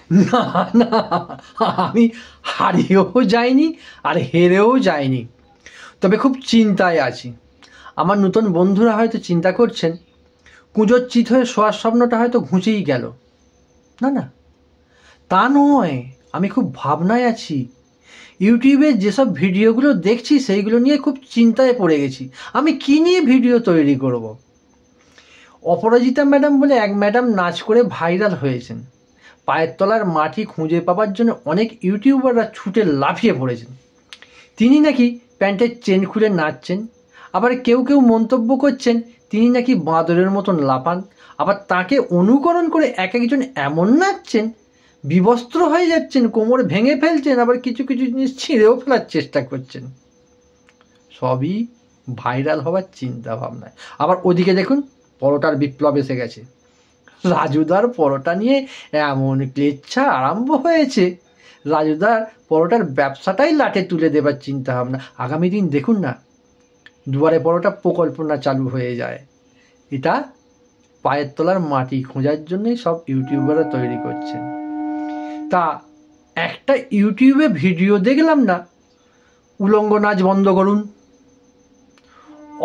না না, আমি হারিয়েও যাইনি আর হেরেও যাইনি, তবে খুব চিন্তায় আছি। আমার নতুন বন্ধুরা হয়তো চিন্তা করছেন কুঁজোর চিত হয়ে শোয়ার স্বপ্নটা হয়তো ঘুচেই গেল। না না, তা নয়, আমি খুব ভাবনায় আছি। ইউটিউবে যেসব ভিডিওগুলো দেখছি সেইগুলো নিয়ে খুব চিন্তায় পড়ে গেছি। আমি কী নিয়ে ভিডিও তৈরি করব। অপরাজিতা ম্যাডাম বলে এক ম্যাডাম নাচ করে ভাইরাল হয়েছেন। পায়ের তলার মাটি খুঁজে পাওয়ার জন্য অনেক ইউটিউবাররা ছুটে লাফিয়ে পড়েছেন। তিনি নাকি প্যান্টের চেন খুলে নাচছেন। আবার কেউ কেউ মন্তব্য করছেন তিনি নাকি বাঁদরের মতন লাফান। আবার তাকে অনুকরণ করে এক একজন এমন নাচছেন, বিবস্ত্র হয়ে যাচ্ছেন, কোমর ভেঙে ফেলছেন, আবার কিছু কিছু জিনিস ছিঁড়েও ফেলার চেষ্টা করছেন। সবই ভাইরাল হওয়ার চিন্তা ভাবনায়। আবার ওদিকে দেখুন পরোটার বিপ্লব এসে গেছে। রাজুদার পরোটা নিয়ে এমন ক্লেচ্ছা আরম্ভ হয়েছে, রাজুদার পরোটার ব্যবসাটাই লাটে তুলে দেবার চিন্তা ভাবনা। আগামী দিন দেখুন না, দুয়ারে পরোটা প্রকল্প না চালু হয়ে যায়। এটা পায়ের তলার মাটি খোঁজার জন্যই সব ইউটিউবাররা তৈরি করছেন। তা একটা ইউটিউবে ভিডিও দেখলাম না, উলঙ্গ নাচ বন্ধ করুন,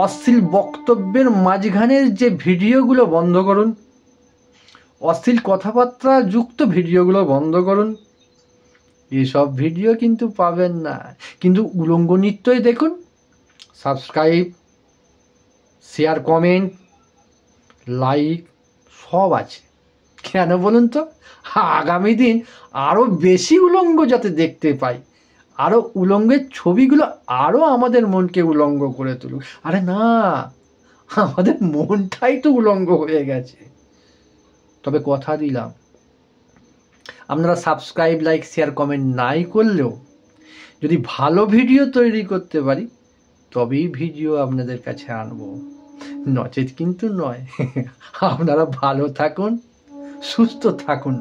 অশ্লীল বক্তব্যের মাঝখানের যে ভিডিওগুলো বন্ধ করুন, অশ্লীল কথাবার্তা যুক্ত ভিডিওগুলো বন্ধ করুন, এসব ভিডিও কিন্তু পাবেন না। কিন্তু উলঙ্গ নৃত্যই দেখুন, সাবস্ক্রাইব, শেয়ার, কমেন্ট, লাইক সব আছে। কেন বলুন তো? আগামী দিন আরও বেশি উলঙ্গ যাতে দেখতে পাই, আরও উলঙ্গের ছবিগুলো আরও আমাদের মনকে উলঙ্গ করে তুলুক। আরে না, আমাদের মনটাই তো উলঙ্গ হয়ে গেছে। তবে কথা দিলাম, আপনারা সাবস্ক্রাইব, লাইক, শেয়ার, কমেন্ট নাই করলেও যদি ভালো ভিডিও তৈরি করতে পারি তবেই ভিডিও আপনাদের কাছে আনবো, নচেত কিন্তু নয়। আপনারা ভালো থাকুন, সুস্থ থাকুন।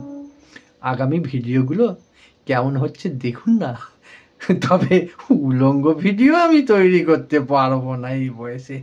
আগামী ভিডিওগুলো কেমন হচ্ছে দেখুন না। তবে উলঙ্গ ভিডিও আমি তৈরি করতে পারবো না এই বয়সে।